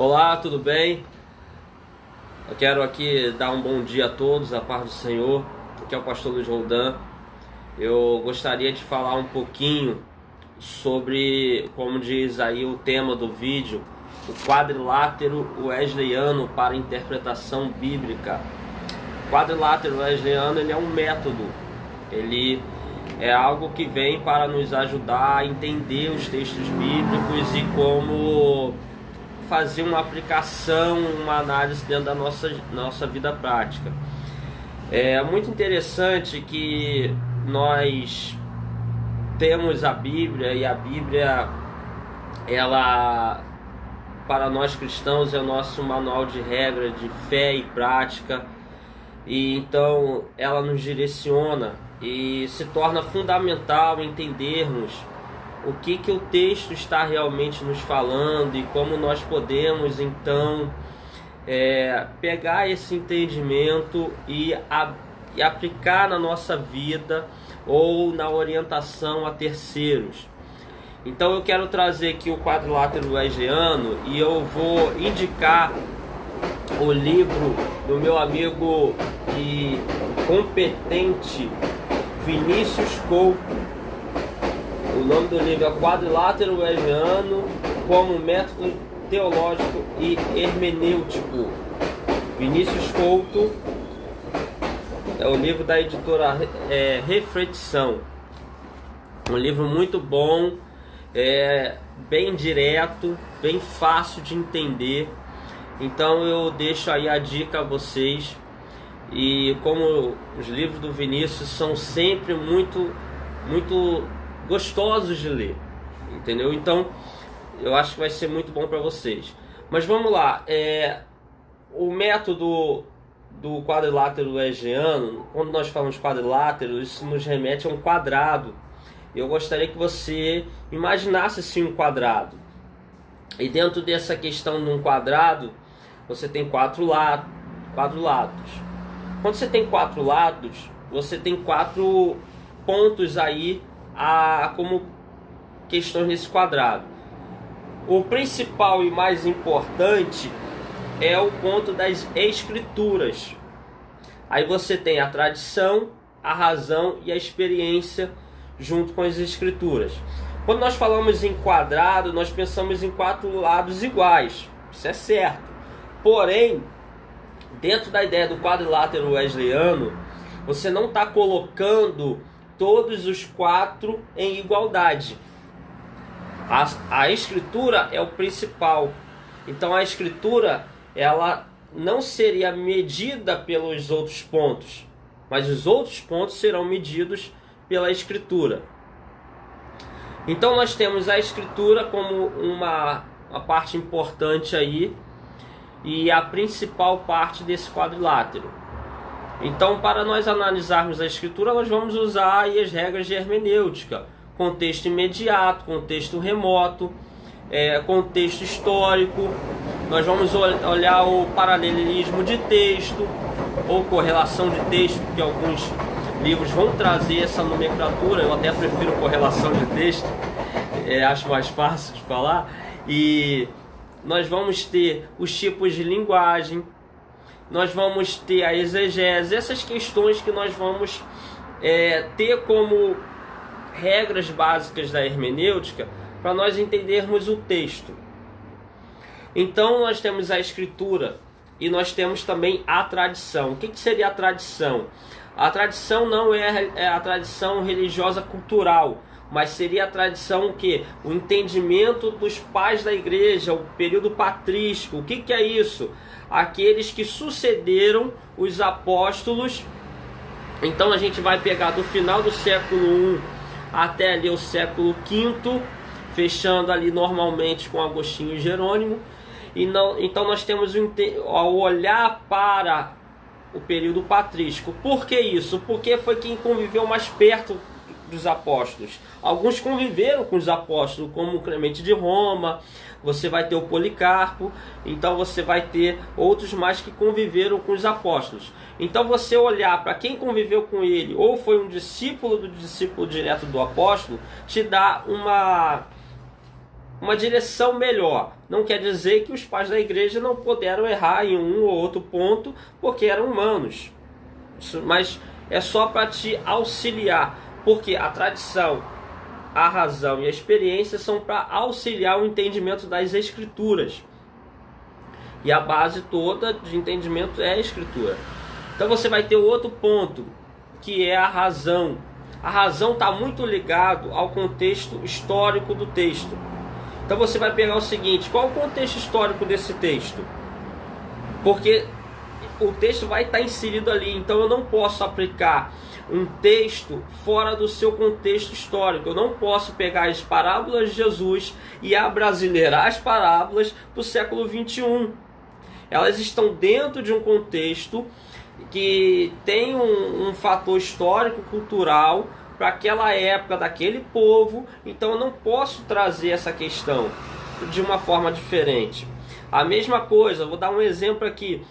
Olá, tudo bem? Eu quero aqui dar um bom dia a todos, a paz do Senhor. Aqui é o pastor Luiz Roldan. Eu gostaria de falar um pouquinho sobre, como diz aí o tema do vídeo, o quadrilátero wesleyano para interpretação bíblica. O quadrilátero wesleyano, ele é um método, ele é algo que vem para nos ajudar a entender os textos bíblicos e como fazer uma aplicação, uma análise dentro da nossa vida prática. É muito interessante que nós temos a Bíblia, e a Bíblia, ela, para nós cristãos, é o nosso manual de regra, de fé e prática, e então ela nos direciona e se torna fundamental entendermos o que o texto está realmente nos falando e como nós podemos então pegar esse entendimento e aplicar na nossa vida ou na orientação a terceiros. Então eu quero trazer aqui o quadrilátero wesleyano e eu vou indicar o livro do meu amigo e competente Vinícius Couto. O nome do livro é Quadrilátero Wesleyano como Método Teológico e Hermenêutico. Vinícius Couto, é o livro da editora Reflexão. Um livro muito bom, bem direto, bem fácil de entender. Então eu deixo aí a dica a vocês. E como os livros do Vinícius são sempre muito gostosos de ler, entendeu? Então eu acho que vai ser muito bom para vocês. Mas vamos lá, o método do quadrilátero wesleyano, quando nós falamos quadrilátero, isso nos remete a um quadrado. Eu gostaria que você imaginasse assim um quadrado, e dentro dessa questão de um quadrado você tem quatro lados. Quando você tem quatro lados, você tem quatro pontos aí como questões nesse quadrado. O principal e mais importante é o ponto das escrituras. Aí você tem a tradição, a razão e a experiência junto com as escrituras. Quando nós falamos em quadrado, nós pensamos em quatro lados iguais. Isso é certo. Porém, dentro da ideia do quadrilátero wesleyano, você não está colocando todos os quatro em igualdade. A escritura é o principal. Então a escritura, ela não seria medida pelos outros pontos, mas os outros pontos serão medidos pela escritura. Então nós temos a escritura como uma parte importante aí, e a principal parte desse quadrilátero. Então, para nós analisarmos a escritura, nós vamos usar aí as regras de hermenêutica: contexto imediato, contexto remoto, contexto histórico. Nós vamos olhar o paralelismo de texto ou correlação de texto, porque alguns livros vão trazer essa nomenclatura. Eu até prefiro correlação de texto, acho mais fácil de falar. E nós vamos ter os tipos de linguagem, nós vamos ter a exegese, essas questões que nós vamos ter como regras básicas da hermenêutica para nós entendermos o texto. Então nós temos a escritura e nós temos também a tradição. O que seria a tradição? A tradição não é a tradição religiosa cultural, mas seria a tradição que o entendimento dos pais da igreja, o período patrístico. O que é isso? Aqueles que sucederam os apóstolos. Então a gente vai pegar do final do século I até ali o século V, fechando ali normalmente com Agostinho e Jerônimo. Então nós temos ao olhar para o período patrístico. Por que isso? Porque foi quem conviveu mais perto dos apóstolos. Alguns conviveram com os apóstolos, como Clemente de Roma. Você vai ter o Policarpo. Então você vai ter outros mais que conviveram com os apóstolos. Então você olhar para quem conviveu com ele, ou foi um discípulo do discípulo direto do apóstolo, te dá uma direção melhor. Não quer dizer que os pais da igreja não puderam errar em um ou outro ponto, porque eram humanos. Mas é só para te auxiliar, porque a tradição, a razão e a experiência são para auxiliar o entendimento das escrituras. E a base toda de entendimento é a escritura. Então você vai ter outro ponto, que é a razão. A razão está muito ligado ao contexto histórico do texto. Então você vai pegar o seguinte: qual o contexto histórico desse texto? Porque o texto vai estar inserido ali, então eu não posso aplicar um texto fora do seu contexto histórico. Eu não posso pegar as parábolas de Jesus e abrasileirar as parábolas do século 21. Elas estão dentro de um contexto que tem um fator histórico, cultural, para aquela época, daquele povo. Então eu não posso trazer essa questão de uma forma diferente. A mesma coisa, vou dar um exemplo aqui.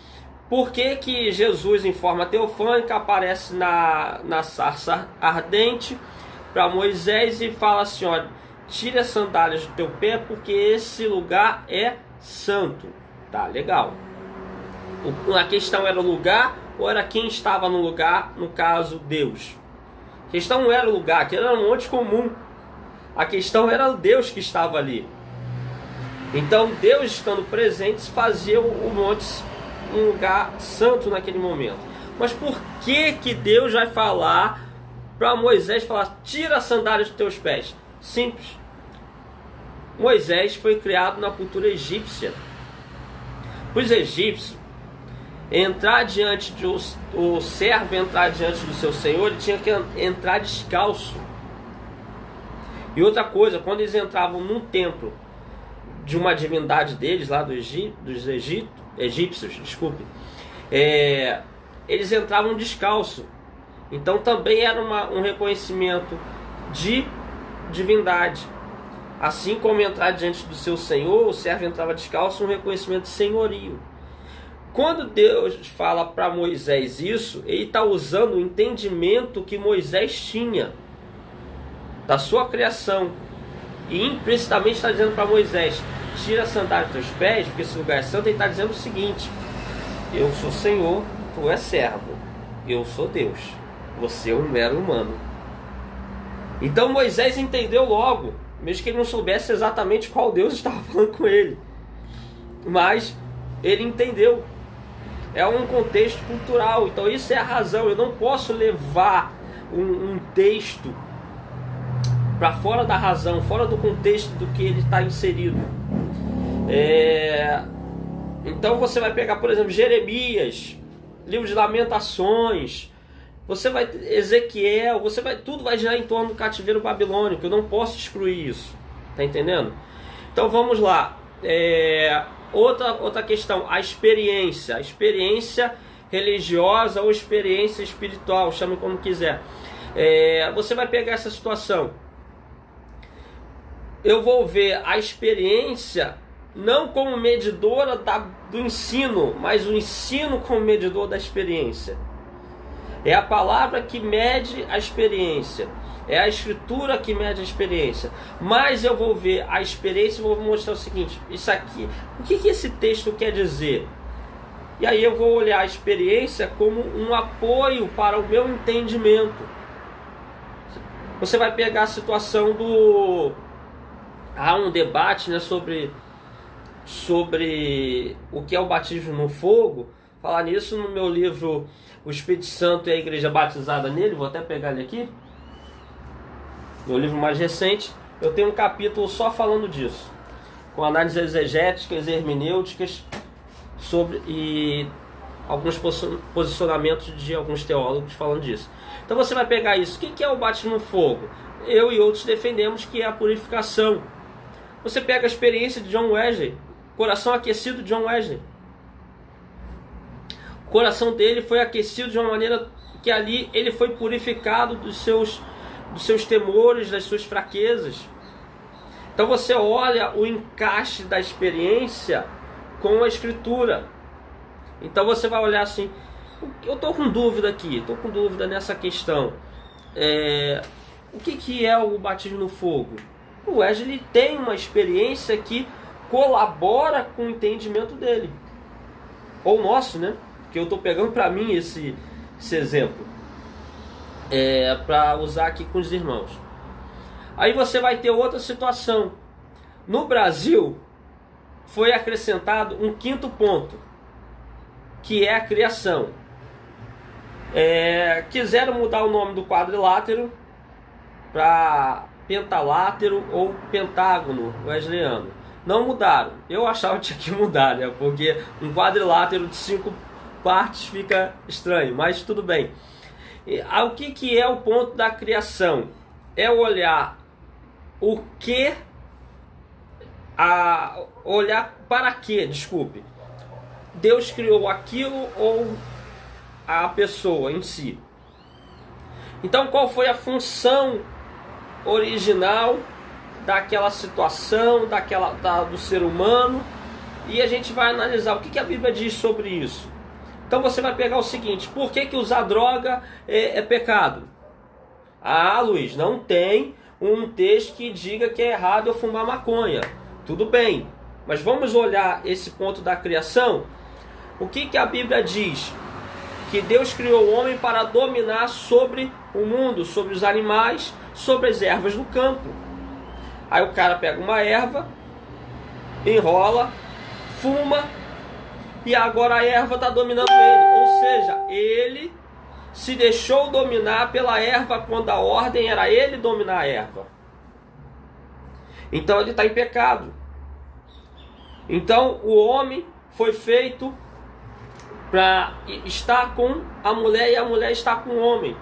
Por que que Jesus, em forma teofânica, aparece na sarça ardente para Moisés e fala assim: olha, tire as sandálias do teu pé, porque esse lugar é santo. Tá, legal. A questão era o lugar ou era quem estava no lugar, no caso Deus? A questão não era o lugar, aquilo era um monte comum. A questão era o Deus que estava ali. Então Deus, estando presente, fazia o monte um lugar santo naquele momento. Mas por que que Deus vai falar para Moisés, falar: tira a sandália dos teus pés? Simples. Moisés foi criado na cultura egípcia. Os egípcios, entrar diante de o servo entrar diante do seu senhor, ele tinha que entrar descalço. E outra coisa, quando eles entravam num templo de uma divindade deles, lá dos egípcios, desculpe, eles entravam descalço. Então também era um reconhecimento de divindade. Assim como entrar diante do seu senhor, o servo entrava descalço, um reconhecimento de senhorio. Quando Deus fala para Moisés isso, ele está usando o entendimento que Moisés tinha da sua criação. E implicitamente está dizendo para Moisés: tira a sandália dos teus pés, porque esse lugar é santo. Ele está dizendo o seguinte: eu sou Senhor, tu és servo. Eu sou Deus, você é um mero humano. Então Moisés entendeu logo, mesmo que ele não soubesse exatamente qual Deus estava falando com ele. Mas ele entendeu. É um contexto cultural. Então isso é a razão. Eu não posso levar um texto para fora da razão, fora do contexto do que ele está inserido. Então você vai pegar, por exemplo, Jeremias, livro de Lamentações, você vai Ezequiel, tudo vai girar em torno do cativeiro babilônico. Eu não posso excluir isso. Tá entendendo? Então vamos lá. Outra questão, a experiência religiosa ou experiência espiritual, chame como quiser. Você vai pegar essa situação. Eu vou ver a experiência não como medidora do ensino, mas o ensino como medidor da experiência. É a palavra que mede a experiência. É a escritura que mede a experiência. Mas eu vou ver a experiência e vou mostrar o seguinte: isso aqui, o que esse texto quer dizer? E aí eu vou olhar a experiência como um apoio para o meu entendimento. Você vai pegar a situação há um debate, né, sobre o que é o batismo no fogo. Falar nisso no meu livro O Espírito Santo e a Igreja Batizada nele. Vou até pegar ele aqui. Meu livro mais recente, eu tenho um capítulo só falando disso, com análises exegéticas e hermenêuticas e alguns posicionamentos de alguns teólogos falando disso. Então você vai pegar isso. O que é o batismo no fogo? Eu e outros defendemos que é a purificação. Você pega a experiência de John Wesley, coração aquecido de John Wesley. O coração dele foi aquecido de uma maneira que ali ele foi purificado dos seus temores, das suas fraquezas. Então você olha o encaixe da experiência com a escritura. Então você vai olhar assim: eu estou com dúvida aqui, estou com dúvida nessa questão. O que é o batismo no fogo? O Wesley tem uma experiência que colabora com o entendimento dele. Ou nosso, né? Que eu estou pegando para mim esse exemplo. Para usar aqui com os irmãos. Aí você vai ter outra situação. No Brasil, foi acrescentado um quinto ponto, que é a criação. Quiseram mudar o nome do quadrilátero para pentalátero ou pentágono wesleyano. Não mudaram. Eu achava que tinha que mudar, né? Porque um quadrilátero de 5 partes fica estranho, mas tudo bem. O que é o ponto da criação? É olhar o que... olhar para quê, desculpe. Deus criou aquilo ou a pessoa em si? Então qual foi a função original daquela situação, do ser humano? E a gente vai analisar o que a Bíblia diz sobre isso. Então você vai pegar o seguinte: por que usar droga é pecado? Luiz, não tem um texto que diga que é errado eu fumar maconha. Tudo bem, mas vamos olhar esse ponto da criação. O que a Bíblia diz? Que Deus criou o homem para dominar sobre o mundo, sobre os animais, sobre as ervas do campo. Aí o cara pega uma erva, enrola, fuma, e agora a erva está dominando ele. Ou seja, ele se deixou dominar pela erva quando a ordem era ele dominar a erva. Então ele está em pecado. Então o homem foi feito para estar com a mulher e a mulher está com o homem.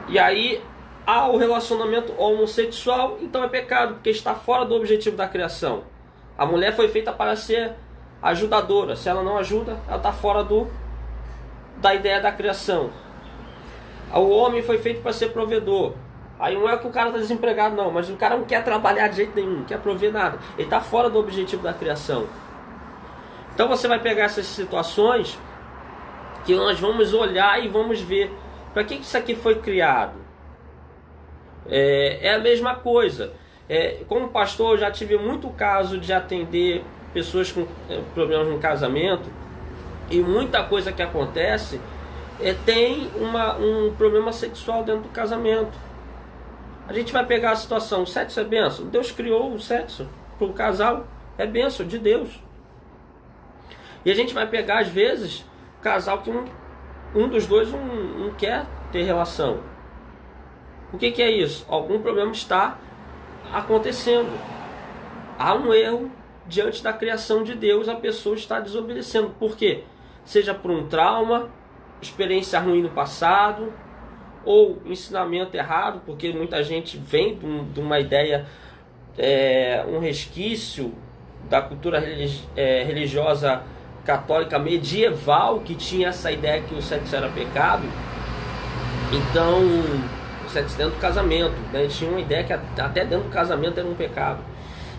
E aí há o relacionamento homossexual, então é pecado, porque está fora do objetivo da criação. A mulher foi feita para ser ajudadora. Se ela não ajuda, ela está fora da ideia da criação. O homem foi feito para ser provedor. Aí não é que o cara está desempregado, não, mas o cara não quer trabalhar de jeito nenhum, não quer prover nada. Ele está fora do objetivo da criação. Então você vai pegar essas situações que nós vamos olhar e vamos ver para que isso aqui foi criado. É a mesma coisa. Como pastor, eu já tive muito caso de atender pessoas com problemas no casamento, e muita coisa que acontece tem um problema sexual dentro do casamento. A gente vai pegar a situação: o sexo é bênção. Deus criou o sexo para o casal, é bênção de Deus. E a gente vai pegar, às vezes, o casal que um dos dois não quer ter relação. O que é isso? Algum problema está acontecendo. Há um erro diante da criação de Deus, a pessoa está desobedecendo. Por quê? Seja por um trauma, experiência ruim no passado, ou ensinamento errado, porque muita gente vem de uma ideia, um resquício da cultura religiosa católica medieval, que tinha essa ideia que o sexo era pecado. Então, o sexo dentro do casamento, né? Tinha uma ideia que até dentro do casamento era um pecado.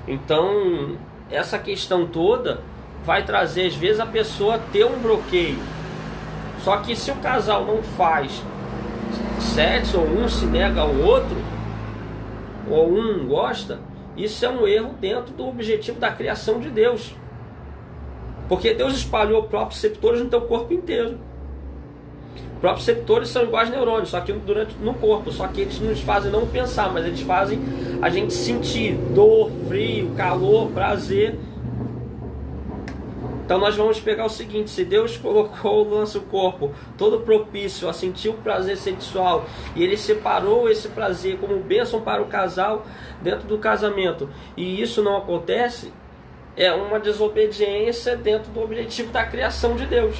Então, essa questão toda vai trazer, às vezes, a pessoa ter um bloqueio. Só que se o casal não faz sexo, ou um se nega ao outro, ou um não gosta, isso é um erro dentro do objetivo da criação de Deus. Porque Deus espalhou proprioceptores no teu corpo inteiro. Proprioceptores são iguais neurônios, só que no corpo. Só que eles nos fazem não pensar, mas eles fazem a gente sentir dor, frio, calor, prazer. Então nós vamos pegar o seguinte: se Deus colocou o nosso corpo todo propício a sentir o prazer sexual, e Ele separou esse prazer como bênção para o casal dentro do casamento, e isso não acontece, é uma desobediência dentro do objetivo da criação de Deus.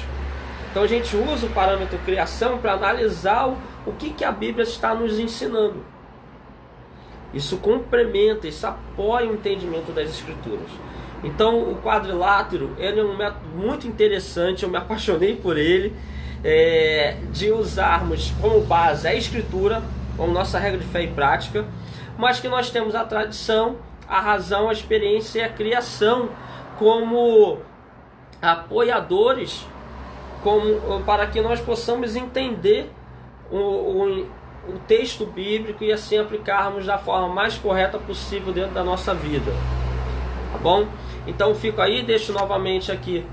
Então a gente usa o parâmetro criação para analisar o que a Bíblia está nos ensinando. Isso complementa, isso apoia o entendimento das Escrituras. Então o quadrilátero, ele é um método muito interessante, eu me apaixonei por ele, de usarmos como base a Escritura, como nossa regra de fé e prática, mas que nós temos a tradição, a razão, a experiência e a criação como apoiadores, para que nós possamos entender o texto bíblico e assim aplicarmos da forma mais correta possível dentro da nossa vida, tá bom? Então fico aí, deixo novamente aqui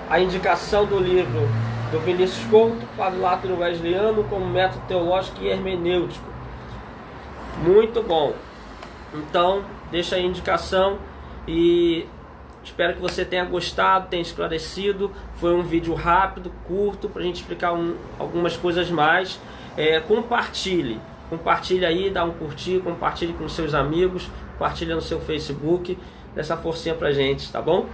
a indicação do livro do Vinícius Couto, Quadrilátero Wesleyano como método teológico e hermenêutico, muito bom. Então deixa aí a indicação e espero que você tenha gostado, tenha esclarecido. Foi um vídeo rápido, curto, para a gente explicar algumas coisas mais. Compartilhe aí, dá um curtir, compartilhe com seus amigos, compartilhe no seu Facebook, dê essa forcinha pra gente, tá bom?